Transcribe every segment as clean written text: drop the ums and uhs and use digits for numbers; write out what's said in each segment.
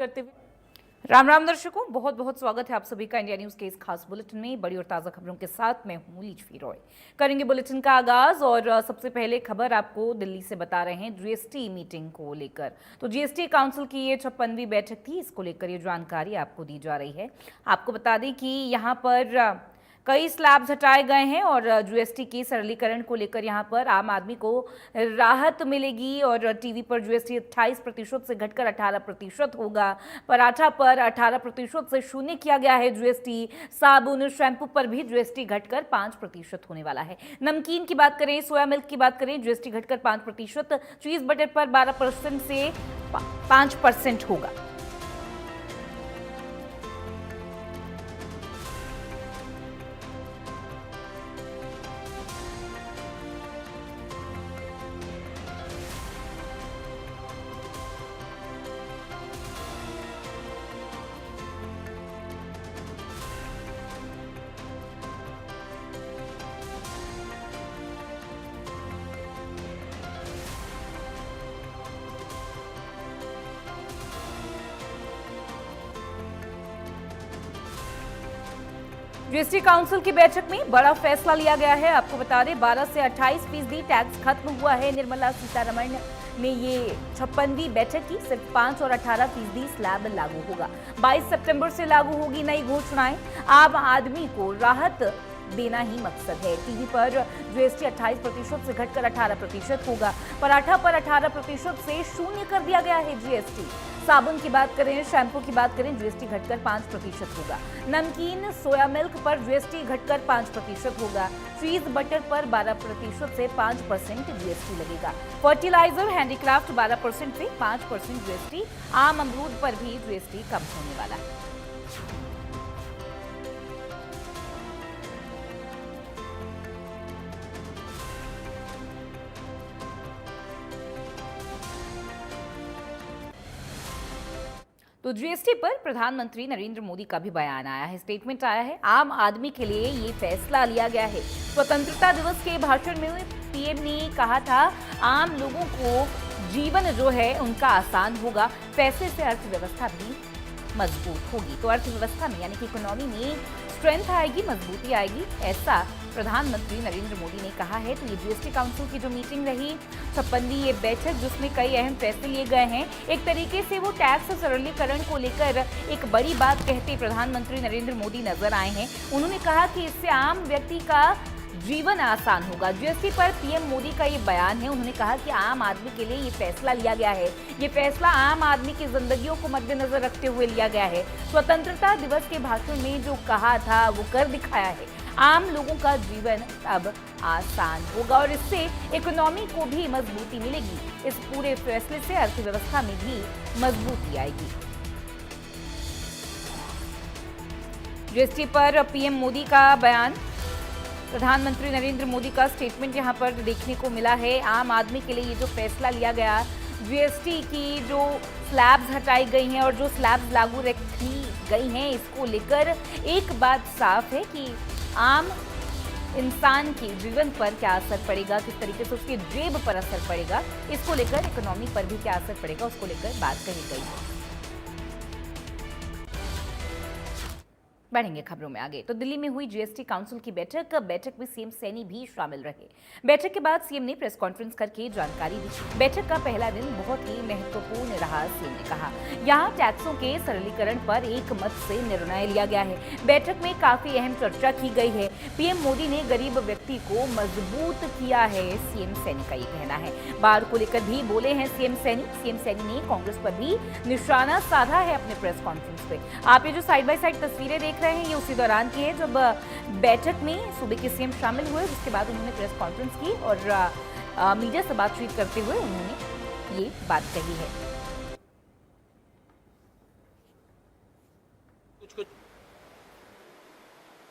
करते हुए राम राम दर्शकों, बहुत बहुत स्वागत है आप सभी का इंडिया न्यूज के इस खास बुलेटिन में। बड़ी और ताजा खबरों के साथ मैं हूं लीचवी रॉय। करेंगे बुलेटिन का आगाज और सबसे पहले खबर आपको दिल्ली से बता रहे हैं जीएसटी मीटिंग को लेकर। तो जीएसटी काउंसिल की ये 56वीं बैठक थी, इसको लेकर ये जानकारी आपको दी जा रही है। आपको बता दें कि यहाँ पर कई स्लैब्स हटाए गए हैं और जीएसटी के सरलीकरण को लेकर यहाँ पर आम आदमी को राहत मिलेगी और टीवी पर जीएसटी 28% से घटकर 18% होगा। पराठा पर 18% से शून्य किया गया है जीएसटी। साबुन शैम्पू पर भी जीएसटी घटकर 5% होने वाला है। नमकीन की बात करें, सोया मिल्क की बात करें, जीएसटी घटकर 5%, चीज बटर पर 12% से 5% होगा। जीएसटी काउंसिल की बैठक में बड़ा फैसला लिया गया है। आपको बता दें 12 से 28% टैक्स खत्म हुआ है। निर्मला सीतारमण ने ये 56वीं बैठक की। सिर्फ 5 और 18% स्लैब लागू होगा। 22 सितंबर से लागू होगी नई घोषणाएं। आम आदमी को राहत देना ही मकसद है। टीवी पर जीएसटी 28% से घटकर 18% होगा। पराठा पर 18% से शून्य कर दिया गया है जीएसटी। साबुन की बात करें, शैम्पू की बात करें, जीएसटी घटकर 5% होगा। नमकीन, सोया मिल्क पर जीएसटी घटकर 5% होगा। चीज बटर पर 12% से 5% जीएसटी लगेगा। फर्टिलाइजर, हैंडीक्राफ्ट 12% से 5% जीएसटी। आम अमरूद पर भी जीएसटी कम होने वाला है। तो जीएसटी पर प्रधानमंत्री नरेंद्र मोदी का भी बयान आया है, स्टेटमेंट आया है। आम आदमी के लिए ये फैसला लिया गया है। स्वतंत्रता दिवस के भाषण में पीएम ने कहा था आम लोगों को जीवन जो है उनका आसान होगा। फैसले से अर्थव्यवस्था भी मजबूत होगी। तो अर्थव्यवस्था में यानी कि इकोनॉमी में स्ट्रेंथ आएगी, मजबूती आएगी, ऐसा प्रधानमंत्री नरेंद्र मोदी ने कहा है। तो ये जीएसटी काउंसिल की जो मीटिंग रही, 56वीं ये बैठक, जिसमें कई अहम फैसले लिए गए हैं। एक तरीके से वो टैक्स सरलीकरण को लेकर एक बड़ी बात कहते प्रधानमंत्री नरेंद्र मोदी नजर आए हैं। उन्होंने कहा कि इससे आम व्यक्ति का जीवन आसान होगा। जीएसटी पर पीएम मोदी का ये बयान है। उन्होंने कहा कि आम आदमी के लिए ये फैसला लिया गया है। ये फैसला आम आदमी की जिंदगियों को मद्देनजर रखते हुए लिया गया है। स्वतंत्रता दिवस के भाषण में जो कहा था वो कर दिखाया है। आम लोगों का जीवन अब आसान होगा और इससे इकोनॉमी को भी मजबूती मिलेगी। इस पूरे फैसले से अर्थव्यवस्था में भी मजबूती आएगी। जीएसटी पर पीएम मोदी का बयान, प्रधानमंत्री नरेंद्र मोदी का स्टेटमेंट यहाँ पर देखने को मिला है। आम आदमी के लिए ये जो फैसला लिया गया, जीएसटी की जो स्लैब्स हटाई गई हैं और जो स्लैब्स लागू रखी गई हैं, इसको लेकर एक बात साफ है कि आम इंसान के जीवन पर क्या असर पड़ेगा, किस तरीके से उसकी जेब पर असर पड़ेगा, इसको लेकर इकोनॉमी पर भी क्या असर पड़ेगा, उसको लेकर बात कही गई है। बढ़ेंगे खबरों में आगे। तो दिल्ली में हुई जीएसटी काउंसिल की बैठक में सीएम सैनी भी शामिल रहे। बैठक के बाद सीएम ने प्रेस कॉन्फ्रेंस करके जानकारी दी। बैठक का पहला दिन बहुत ही महत्वपूर्ण रहा। सीएम ने कहा यहां टैक्सों के सरलीकरण पर एक मत से निर्णय लिया गया है। बैठक में काफी अहम चर्चा की गई है। पीएम मोदी ने गरीब व्यक्ति को मजबूत किया है, सीएम सैनी का ये कहना है। बाढ़ को लेकर भी बोले हैं सीएम सैनी। सीएम सैनी ने कांग्रेस पर भी निशाना साधा है अपने प्रेस कॉन्फ्रेंस पे। आप ये जो साइड बाय साइड तस्वीरें देख रहे हैं, ये उसी दौरान की है जब बैठक में सूबे के सीएम शामिल हुए। उसके बाद उन्होंने प्रेस कॉन्फ्रेंस की और मीडिया से बातचीत करते हुए उन्होंने ये बात कही है। कुछ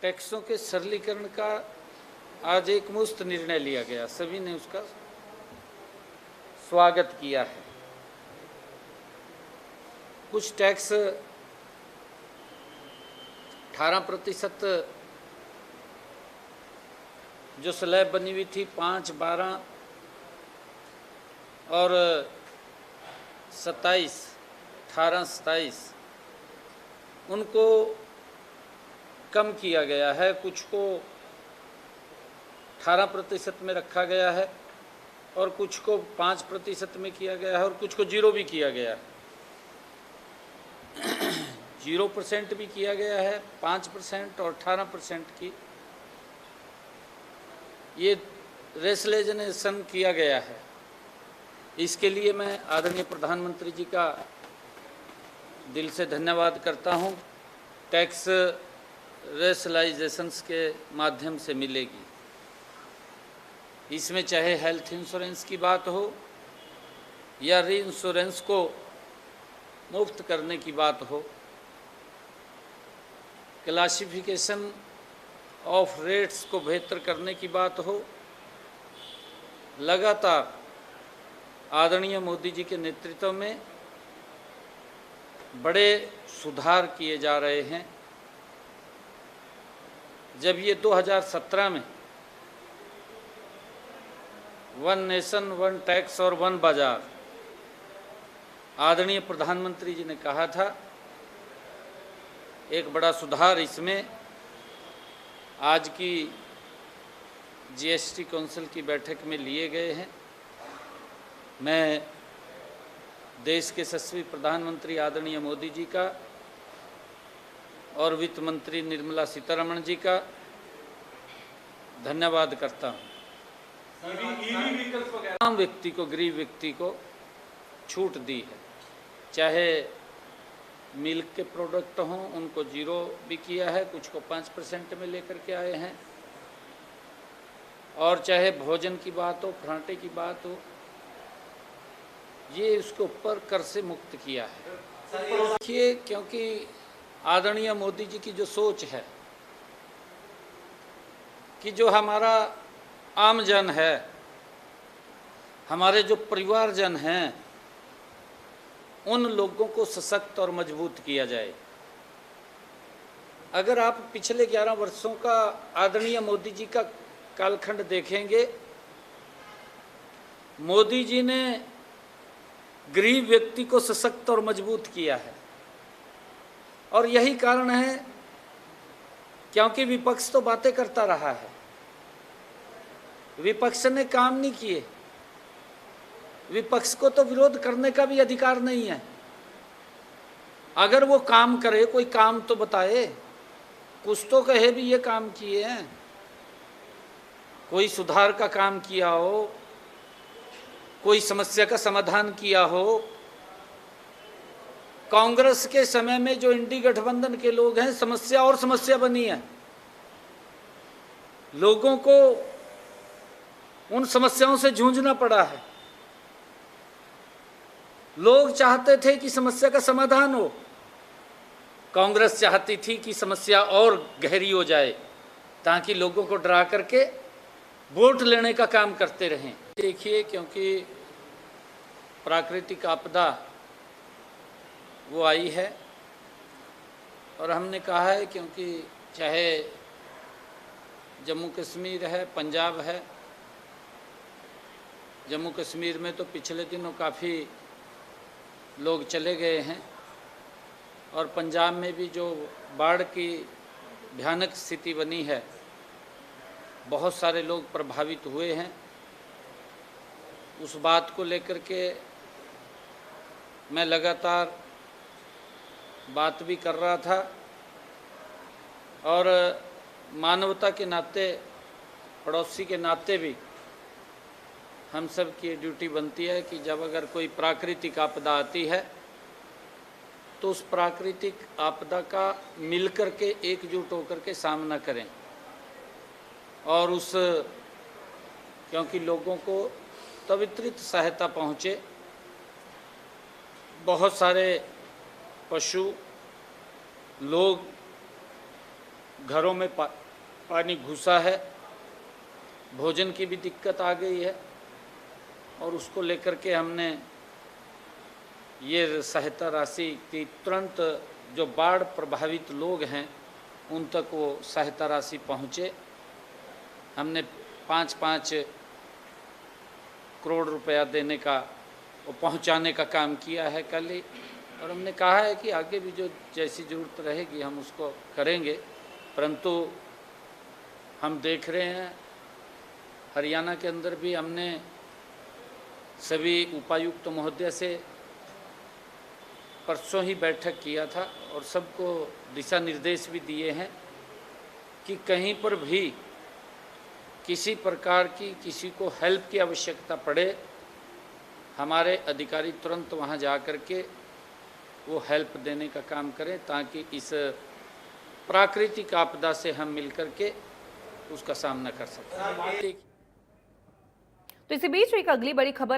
टैक्सों के सरलीकरण का आज एक मुश्त निर्णय लिया गया, सभी ने उसका स्वागत किया है। कुछ टैक्स 18% जो स्लैब बनी हुई थी 5, 12 और 27 18-27 उनको कम किया गया है, कुछ को 18% में रखा गया है और कुछ को 5% में किया गया है और कुछ को 0 भी किया गया है। 0% भी किया गया है, 5% और 18% की ये रेसलेजनेशन किया गया है। इसके लिए मैं आदरणीय प्रधानमंत्री जी का दिल से धन्यवाद करता हूँ। टैक्स रेशलाइजेशंस के माध्यम से मिलेगी। इसमें चाहे हेल्थ इंश्योरेंस की बात हो या री इंश्योरेंस को मुफ्त करने की बात हो, क्लासिफिकेशन ऑफ रेट्स को बेहतर करने की बात हो, लगातार आदरणीय मोदी जी के नेतृत्व में बड़े सुधार किए जा रहे हैं। जब ये 2017 में वन नेशन वन टैक्स और वन बाजार आदरणीय प्रधानमंत्री जी ने कहा था, एक बड़ा सुधार इसमें आज की जीएसटी काउंसिल की बैठक में लिए गए हैं। मैं देश के यशस्वी प्रधानमंत्री आदरणीय मोदी जी का और वित्त मंत्री निर्मला सीतारमण जी का धन्यवाद करता हूँ। आम व्यक्ति को, गरीब व्यक्ति को छूट दी है, चाहे मिल्क के प्रोडक्ट हों उनको 0 भी किया है, कुछ को 5% में लेकर के आए हैं, और चाहे भोजन की बात हो, पराठे की बात हो, ये उसके ऊपर कर से मुक्त किया है। देखिए, क्योंकि आदरणीय मोदी जी की जो सोच है कि जो हमारा आम जन है, हमारे जो परिवारजन हैं, उन लोगों को सशक्त और मजबूत किया जाए। अगर आप पिछले 11 वर्षों का आदरणीय मोदी जी का कालखंड देखेंगे, मोदी जी ने गरीब व्यक्ति को सशक्त और मजबूत किया है। और यही कारण है क्योंकि विपक्ष तो बातें करता रहा है, विपक्ष ने काम नहीं किए। विपक्ष को तो विरोध करने का भी अधिकार नहीं है। अगर वो काम करे, कोई काम तो बताए, कुछ तो कहे भी ये काम किए हैं, कोई सुधार का काम किया हो, कोई समस्या का समाधान किया हो। कांग्रेस के समय में जो इंडी गठबंधन के लोग हैं, समस्या और समस्या बनी है। लोगों को उन समस्याओं से जूझना पड़ा है। लोग चाहते थे कि समस्या का समाधान हो, कांग्रेस चाहती थी कि समस्या और गहरी हो जाए ताकि लोगों को डरा करके वोट लेने का काम करते रहें। देखिए, क्योंकि प्राकृतिक आपदा वो आई है और हमने कहा है, क्योंकि चाहे जम्मू कश्मीर है, पंजाब है, जम्मू कश्मीर में तो पिछले दिनों काफ़ी लोग चले गए हैं और पंजाब में भी जो बाढ़ की भयानक स्थिति बनी है, बहुत सारे लोग प्रभावित हुए हैं। उस बात को लेकर के मैं लगातार बात भी कर रहा था और मानवता के नाते, पड़ोसी के नाते भी हम सब की ड्यूटी बनती है कि जब अगर कोई प्राकृतिक आपदा आती है तो उस प्राकृतिक आपदा का मिलकर के, एकजुट होकर के सामना करें। और उस, क्योंकि लोगों को त्वरित सहायता पहुँचे। बहुत सारे पशु लोग घरों में पानी घुसा है, भोजन की भी दिक्कत आ गई है और उसको लेकर के हमने ये सहायता राशि की तुरंत जो बाढ़ प्रभावित लोग हैं उन तक वो सहायता राशि पहुँचे। हमने 5-5 करोड़ रुपया देने का, वो पहुँचाने का काम किया है कल ही। और हमने कहा है कि आगे भी जो जैसी ज़रूरत रहेगी हम उसको करेंगे। परंतु हम देख रहे हैं हरियाणा के अंदर भी हमने सभी उपायुक्त महोदय से परसों ही बैठक किया था और सबको दिशा निर्देश भी दिए हैं कि कहीं पर भी किसी प्रकार की किसी को हेल्प की आवश्यकता पड़े, हमारे अधिकारी तुरंत वहां जा कर के वो हेल्प देने का काम करें, ताकि इस प्राकृतिक आपदा से हम मिलकर के उसका सामना कर सकें। तो इसी बीच एक अगली बड़ी खबर